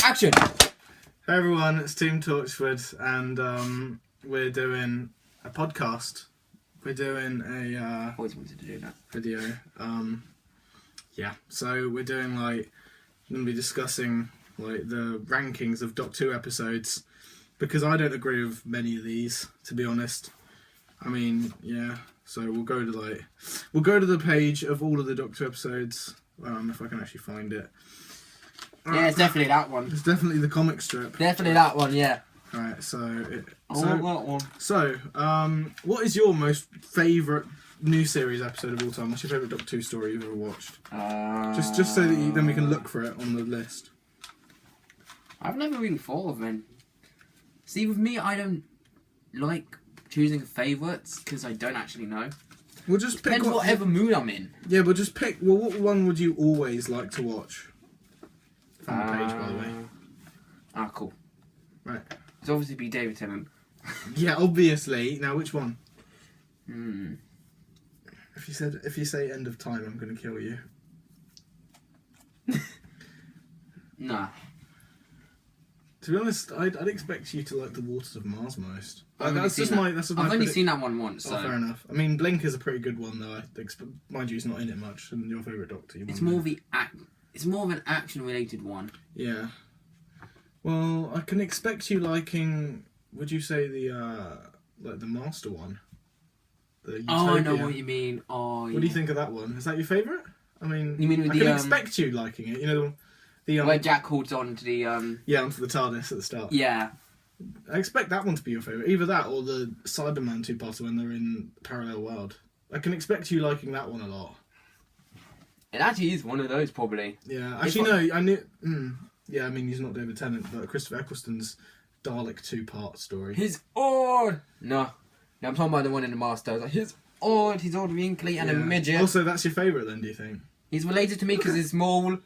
Action! Hey everyone, it's Team Torchwood, and we're doing a podcast. We're doing a Always wanted to do that. video. Yeah, so we're doing we're gonna be discussing the rankings of Doc 2 episodes, because I don't agree with many of these, to be honest. I mean, yeah. So we'll go to the page of all of the Doc 2 episodes. If I can actually find it. Yeah, it's definitely that one. It's definitely the comic strip. Definitely that one, yeah. Alright, so I want that one. So, what is your most favourite new series episode of all time? What's your favourite Doc 2 story you've ever watched? Just so that then we can look for it on the list. I've never really thought of one. See, with me, I don't like choosing favourites because I don't actually know. We'll just pick Depends whatever mood I'm in. Yeah, we'll just pick. Well, what one would you always like to watch? On the page, by the way. Cool. Right. It's obviously be David Tennant. Yeah, obviously. Now, which one? If you say End of Time, I'm gonna kill you. Nah. To be honest, I'd expect you to like The Waters of Mars most. I've only seen that one once. So. Oh, fair enough. I mean, Blink is a pretty good one, though. Mind you, it's not in it much. And your favourite Doctor. It's more of an action-related one. Yeah. Well, I can expect you liking. Would you say the Master one? The Oh, I know Utopia? what you mean. Oh, yeah. What do you think of that one? Is that your favourite? I mean, You mean with I can expect you liking it. You know, where Jack holds on to the onto the TARDIS at the start. Yeah. I expect that one to be your favourite. Either that or the Cyberman two-parter when they're in Parallel World. I can expect you liking that one a lot. It actually is one of those, probably. Yeah, actually, no, I knew. Yeah, I mean, he's not David Tennant, but Christopher Eccleston's Dalek two-part story. His Ord! No, I'm talking about the one in the Master. Like, his Ord, he's old, wrinkly, and a midget. Also, that's your favourite then, do you think? He's related to me because he's small.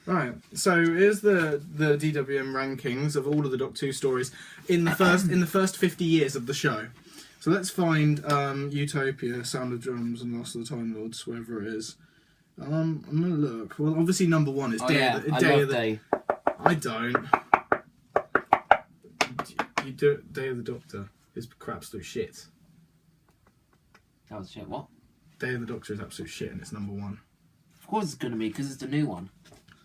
Right, so here's the DWM rankings of all of the Doc 2 stories in the first 50 years of the show. So let's find Utopia, Sound of Drums, and Lost of the Time Lords, wherever it is. I'm gonna look. Well, obviously number one is Day of the. I don't. You do it, Day of the Doctor is crap, absolute shit. That was shit. What? Day of the Doctor is absolute shit, and it's number one. Of course it's gonna be because it's the new one.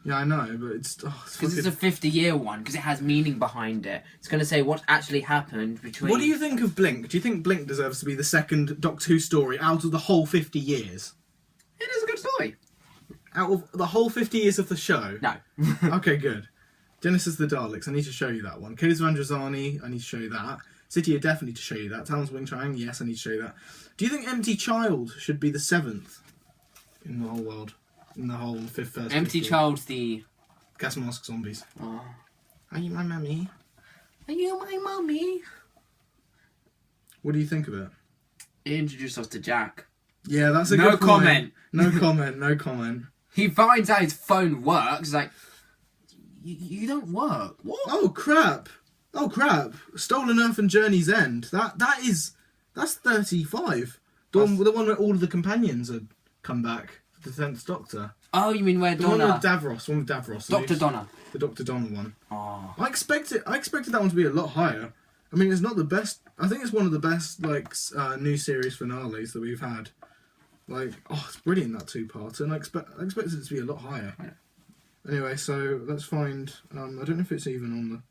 Yeah, I know, but it's because it's a 50-year one. Because it has meaning behind it. It's gonna say what actually happened between. What do you think of Blink? Do you think Blink deserves to be the second Doc 2 story out of the whole 50 years? It is a good story. Out of the whole 50 years of the show? No. Okay, good. Genesis of the Daleks, I need to show you that one. Caves of Androzani, I need to show you that. City, I definitely need to show you that. Talons Wing Chang, yes, I need to show you that. Do you think Empty Child should be the 7th in the whole world? In the whole first Empty 50? Child's the... Gas Mask Zombies. Oh. Are you my mummy? Are you my mummy? What do you think of it? It introduced us to Jack. Yeah, that's a No good comment. No comment, no comment. He finds out his phone works, like... You don't work. What? Oh crap! Oh crap! Stolen Earth and Journey's End. That's 35. The one where all of the companions had come back. The 10th Doctor. Oh, you mean where The Donna? one with Davros. Dr. Donna. The Dr. Donna one. Oh. I expected that one to be a lot higher. I mean, it's not the best. I think it's one of the best new series finales that we've had. It's brilliant, that two-part, and I expected it to be a lot higher. Yeah. Anyway, so let's find. I don't know if it's even on the.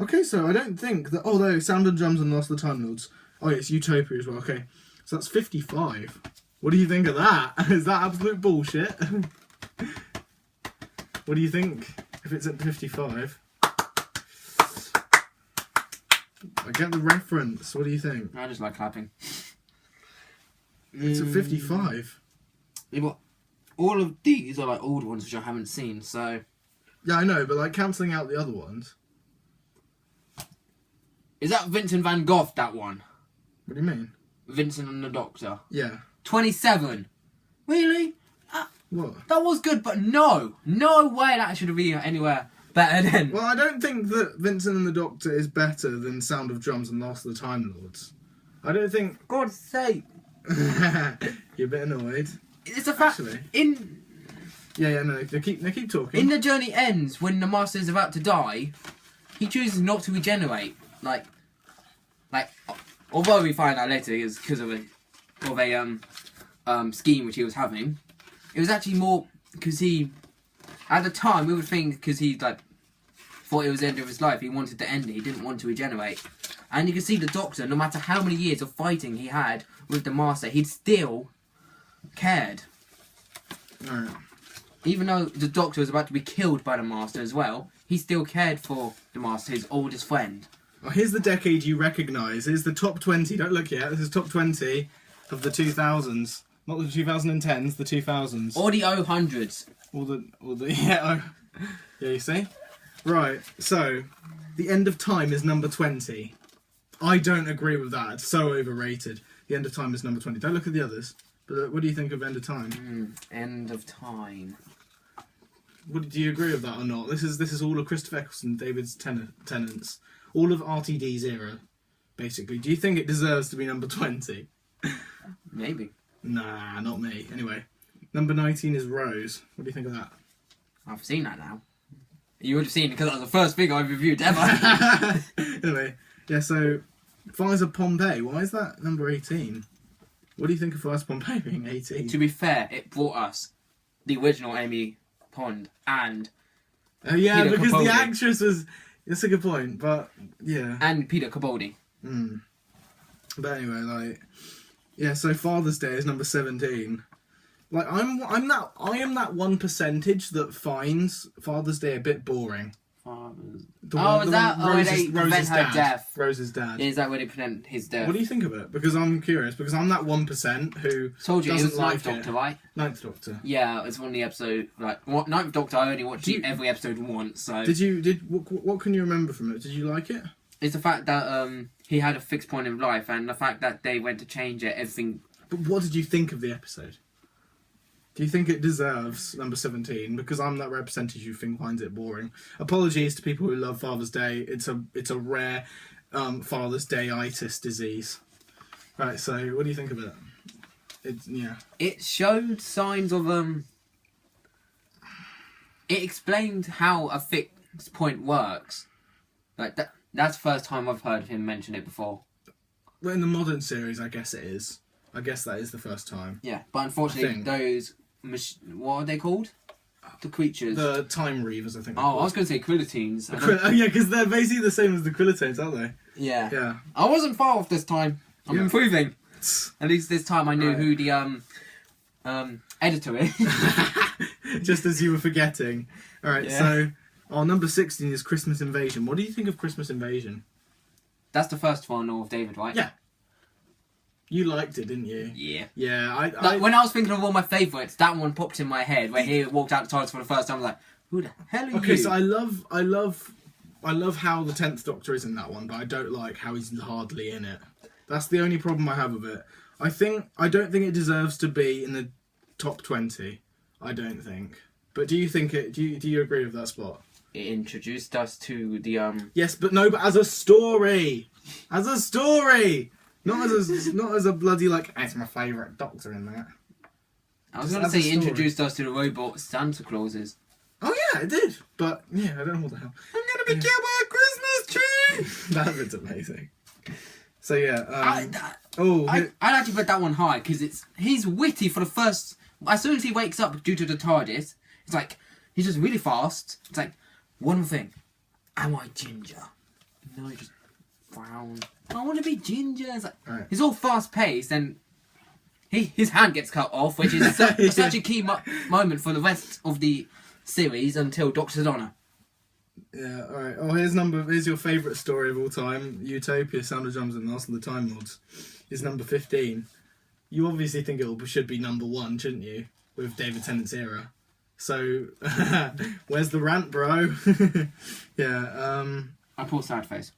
Okay, so I don't think that. Oh, there, Sound of Drums and Lost of the Time Lords. Oh, yeah, it's Utopia as well. Okay, so that's 55. What do you think of that? Is that absolute bullshit? What do you think if it's at 55? I get the reference. What do you think? I just like clapping. It's at 55. Yeah, but all of these are like old ones which I haven't seen, so... Yeah, I know, but cancelling out the other ones. Is that Vincent van Gogh, that one? What do you mean? Vincent and the Doctor. Yeah. 27. Really? What? That was good, but no way that should have been anywhere better than. Well, I don't think that Vincent and the Doctor is better than Sound of Drums and Lost of the Time Lords. I don't think. God's sake. You're a bit annoyed. It's a fact. Actually. Yeah, no, keep talking. In The Journey Ends, when the Master is about to die, he chooses not to regenerate. Like, although we find out later it was because of a scheme which he was having, it was actually more because he, at the time, we would think because he like thought it was the end of his life, he wanted to end it. He didn't want to regenerate, and you can see the Doctor. No matter how many years of fighting he had with the Master, he still cared. Alright. Even though the Doctor was about to be killed by the Master as well, he still cared for the Master, his oldest friend. Well, here's the decade you recognise. Here's the top 20. Don't look yet. This is top 20 of the 2000s. Not the 2010s, the 2000s. Or the 00s. Or the yeah, you see? Right, so, The End of Time is number 20. I don't agree with that. It's so overrated. The End of Time is number 20. Don't look at the others. But what do you think of End of Time? End of Time. Do you agree with that or not? This is all of Christopher Eccleston, David's tenants. All of RTD's era, basically. Do you think it deserves to be number 20? Maybe. Nah, not me. Anyway, number 19 is Rose. What do you think of that? I've seen that now. You would have seen it because that was the first thing I reviewed ever. Anyway, yeah, so Fires of Pompeii. Why is that number 18? What do you think of Fires of Pompeii being 18? To be fair, it brought us the original Amy Pond and yeah, Peter because Capaldi. the actress was... That's a good point, but yeah. And Peter Capaldi. But anyway, like, yeah. So Father's Day is number 17. Like, I am that 1% that finds Father's Day a bit boring. Is that where they prevent her death? Rose's dad. Is that where they prevent his death? What do you think of it? Because I'm curious. Because I'm that 1% who Told you, doesn't it was like Ninth Doctor, right? Ninth Doctor. Yeah, it's one of the episodes. Like Ninth Doctor, I only watched every episode once. So what can you remember from it? Did you like it? It's the fact that he had a fixed point in life, and the fact that they went to change it. Everything. But what did you think of the episode? Do you think it deserves number 17? Because I'm that rare percentage who finds it boring. Apologies to people who love Father's Day. It's a rare Father's Day-itis disease. Right, so what do you think of it? It showed signs of It explained how a fixed point works. Like that's the first time I've heard him mention it before. Well, in the modern series, I guess it is. I guess that is the first time. Yeah, but unfortunately, those... what are they called? The creatures. The Time Reavers, I think. I was going to say Quillotines. Yeah, because they're basically the same as the Quillotines, aren't they? Yeah. Yeah. I wasn't far off this time. I'm improving. At least this time I knew who the editor is. Just as you were forgetting. Alright, so our number 16 is Christmas Invasion. What do you think of Christmas Invasion? That's the first one of David, right? Yeah. You liked it, didn't you? Yeah. Yeah, when I was thinking of all my favourites, that one popped in my head where he walked out the TARDIS for the first time. I was like, who the hell are you? Okay, so I love how the 10th Doctor is in that one, but I don't like how he's hardly in it. That's the only problem I have with it. I don't think it deserves to be in the top 20. I don't think. But do you think it? Do you agree with that spot? It introduced us to the Yes, but as a story, as a story. Not as a bloody like. It's my favourite Doctor in that. I was going to say it introduced us to the robot Santa Clauses. Oh yeah, it did. But yeah, I don't know what the hell. I'm gonna be killed by a Christmas tree. That bit's amazing. So yeah. I'd actually put that one high because he's witty for the first. As soon as he wakes up due to the TARDIS, it's like he's just really fast. It's like one thing. Am I ginger? No, just brown. I want to be ginger. It's like, he's all fast paced, and his hand gets cut off, which is such a key moment for the rest of the series until Doctor's Honor. Yeah, alright. Oh, here's your favourite story of all time. Utopia, Sound of Drums and Last of the Time Lords is number 15. You obviously think it should be number 1, shouldn't you? With David Tennant's era. So, where's the rant, bro? Yeah, I pull sad face.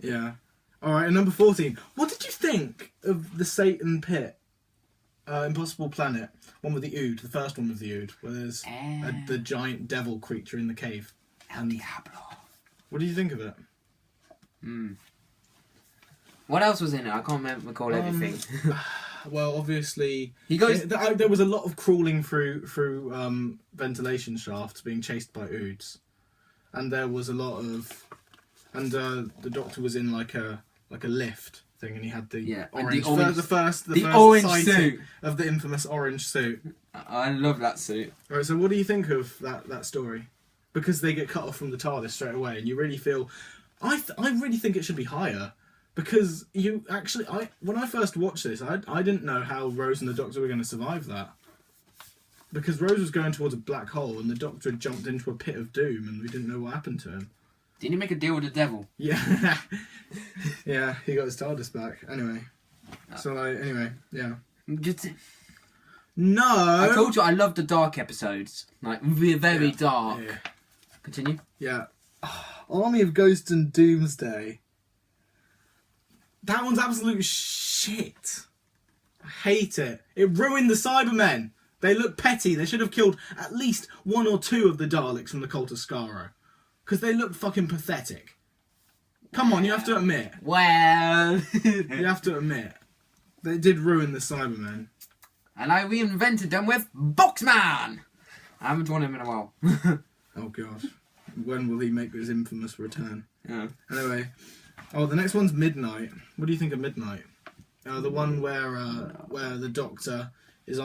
Yeah. Alright, and number 14. What did you think of the Satan Pit? Impossible Planet. One with the Ood. The first one with the Ood. Where there's the giant devil creature in the cave. El Diablo. What do you think of it? What else was in it? I can't recall everything. Well, obviously, He goes. there was a lot of crawling through ventilation shafts, being chased by Oods, and there was a lot of, and the Doctor was in like a lift thing, and he had the orange, the first orange sighting suit of the infamous orange suit. I love that suit. All right, so what do you think of that story? Because they get cut off from the TARDIS straight away, and you really feel, I really think it should be higher. Because you actually, when I first watched this, I didn't know how Rose and the Doctor were going to survive that. Because Rose was going towards a black hole, and the Doctor had jumped into a pit of doom, and we didn't know what happened to him. Didn't he make a deal with the devil? Yeah, yeah, he got his TARDIS back. Anyway, yeah. No, I told you I love the dark episodes, like very dark. Yeah. Continue. Yeah, Army of Ghosts and Doomsday. That one's absolute shit. I hate it. It ruined the Cybermen. They look petty. They should have killed at least 1 or 2 of the Daleks from the Cult of Skaro. Because they looked fucking pathetic. Come on, you have to admit. Well... You have to admit. They did ruin the Cybermen. And I reinvented them with Boxman! I haven't drawn him in a while. Oh god. When will he make his infamous return? Yeah. Anyway... Oh, the next one's Midnight. What do you think of Midnight? The one where the Doctor is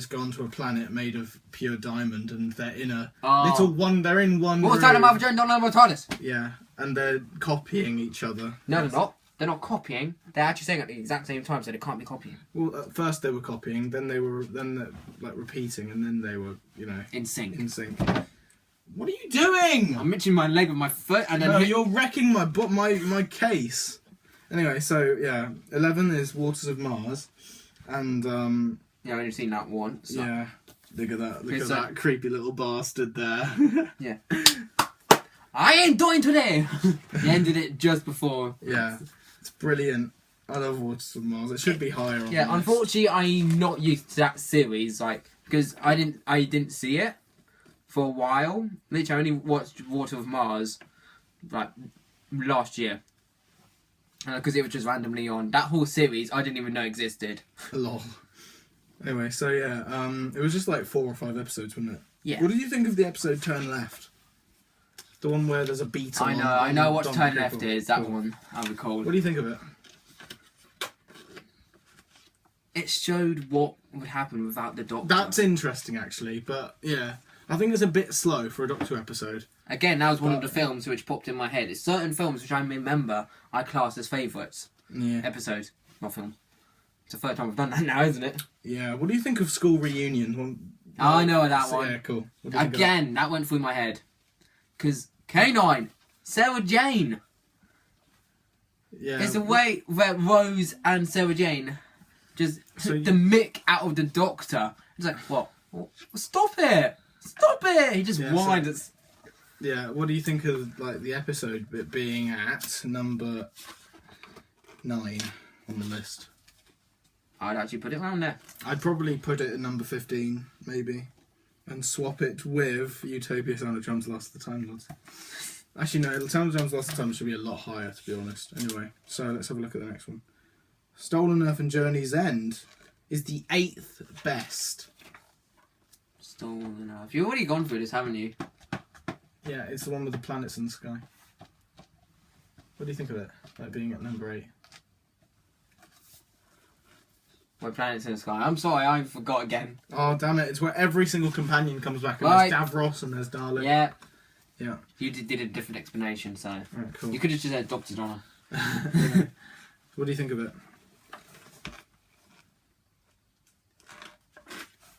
gone to a planet made of pure diamond, and they're in a they're in one. What was that about Jane Donald TARDIS? Yeah, and they're copying each other. No, they're not. They're not copying. They're actually saying at the exact same time, so they can't be copying. Well, at first they were copying, then they're repeating, and then they were, in sync. In sync. What are you doing? I'm mitching my leg with my foot, and then you're wrecking my case. Anyway, so yeah, 11 is Waters of Mars, and yeah, I've only seen that once. So. Yeah, look at that creepy little bastard there. Yeah. I ain't doing today. He ended it just before. Yeah, it's brilliant. I love Waters of Mars. It should be higher. Yeah, unfortunately, I'm not used to that series, because I didn't see it for a while. Literally, I only watched Water of Mars, last year. Because it was just randomly on. That whole series, I didn't even know existed. Lol. Anyway, so yeah, it was just 4 or 5 episodes, wasn't it? Yeah. What did you think of the episode Turn Left? The one where there's a beetle. I know what Turn Left is. That one, I recall. What do you think of it? It showed what would happen without the Doctor. That's interesting, actually, but yeah. I think it's a bit slow for a Doctor episode. Again, that was one of the films which popped in my head. It's certain films which I remember I class as favourites. Yeah. Episodes, not films. It's the third time I've done that now, isn't it? Yeah. What do you think of School Reunion? I know that one. Yeah, cool. Again, that went through my head. Because K9, Sarah Jane. Yeah. It's the way that Rose and Sarah Jane just took the mick out of the Doctor. It's like, what? Stop it! Stop it! He just whined. Yeah, what do you think of the episode bit being at number 9 on the list? I'd actually put it around there. I'd probably put it at number 15, maybe. And swap it with Utopia Sound of Drums Lost of the Time Lords. Actually, no, Sound of Drums Lost of the Time should be a lot higher, to be honest. Anyway, so let's have a look at the next one. Stolen Earth and Journey's End is the 8th best. Stolen Earth. You've already gone through this, haven't you? Yeah, it's the one with the planets in the sky. What do you think of it? Being at number 8. What planets in the sky? I'm sorry, I forgot again. Oh, damn it. It's where every single companion comes back. And there's Davros and there's Dalek. Yeah. Yeah. You did a different explanation, so... Right, cool. You could have just said Doctor Donna. Yeah. What do you think of it?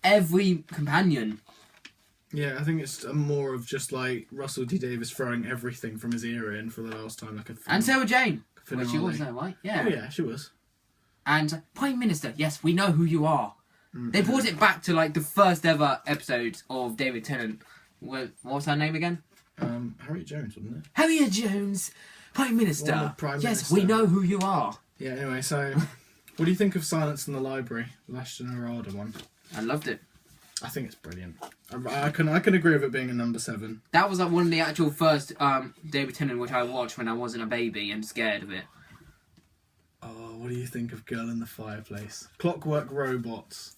Every companion. Yeah, I think it's more of just Russell T Davies throwing everything from his ear in for the last time. And Sarah Jane. Finale. Well, she was there, right? Yeah. Oh yeah, she was. And Prime Minister, yes, we know who you are. Mm-hmm. They brought it back to the first ever episode of David Tennant. What was her name again? Harriet Jones, wasn't it? Harriet Jones, Prime Minister. Prime yes, Minister. we know who you are. Yeah, anyway, so what do you think of Silence in the Library? The Ashton Arada one. I loved it. I think it's brilliant. I can agree with it being a number 7. That was one of the actual first David Tennant which I watched when I wasn't a baby and scared of it. Oh, what do you think of Girl in the Fireplace? Clockwork Robots.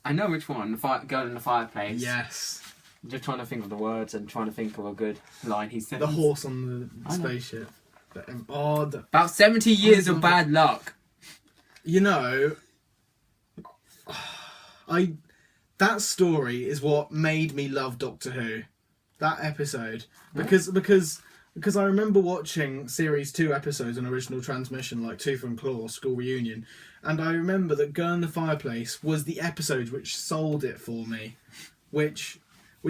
I know which one. Girl in the Fireplace. Yes. I'm just trying to think of the words and trying to think of a good line he said. The horse on the spaceship. About 70 years of bad luck. You know, that story is what made me love Doctor Who. That episode. Because I remember watching Series 2 episodes on original transmission, like Tooth and Claw, School Reunion, and I remember that Girl in the Fireplace was the episode which sold it for me. Which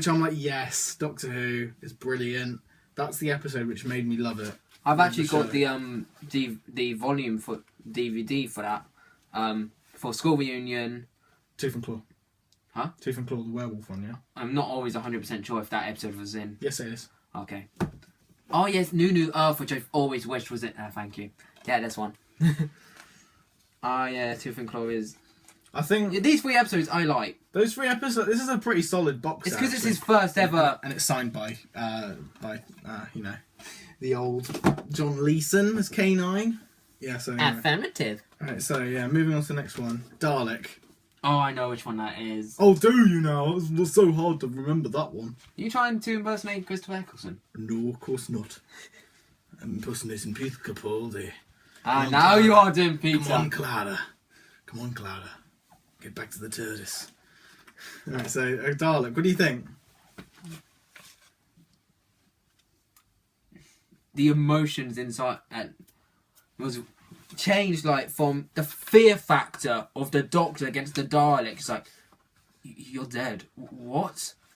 I'm like, yes, Doctor Who is brilliant. That's the episode which made me love it. I've actually got the volume for DVD for that. For School Reunion. Tooth and Claw. Huh? Tooth and Claw, the werewolf one, yeah? I'm not always 100% sure if that episode was in. Yes, it is. Okay. Oh yes, New Earth, which I've always wished was it. Thank you. Yeah, this one. Yeah, Tooth and Claw is... I think... These 3 episodes I like. Those 3 episodes... This is a pretty solid box It's because it's his first ever... And it's signed by the old John Leeson as K9. Yeah, so... Anyway. Affirmative. Alright, so yeah, moving on to the next one. Dalek. Oh, I know which one that is. Oh, do you now? It was so hard to remember that one. Are you trying to impersonate Christopher Eccleston? No, of course not. I'm impersonating Peter Capaldi. Now Clara. You are doing Peter. Come on, Clara. Come on, Clara. Get back to the TARDIS. Alright, so Dalek, what do you think? The emotions inside was changed, like, from the fear factor of the Doctor against the Daleks. Like, you're dead. What?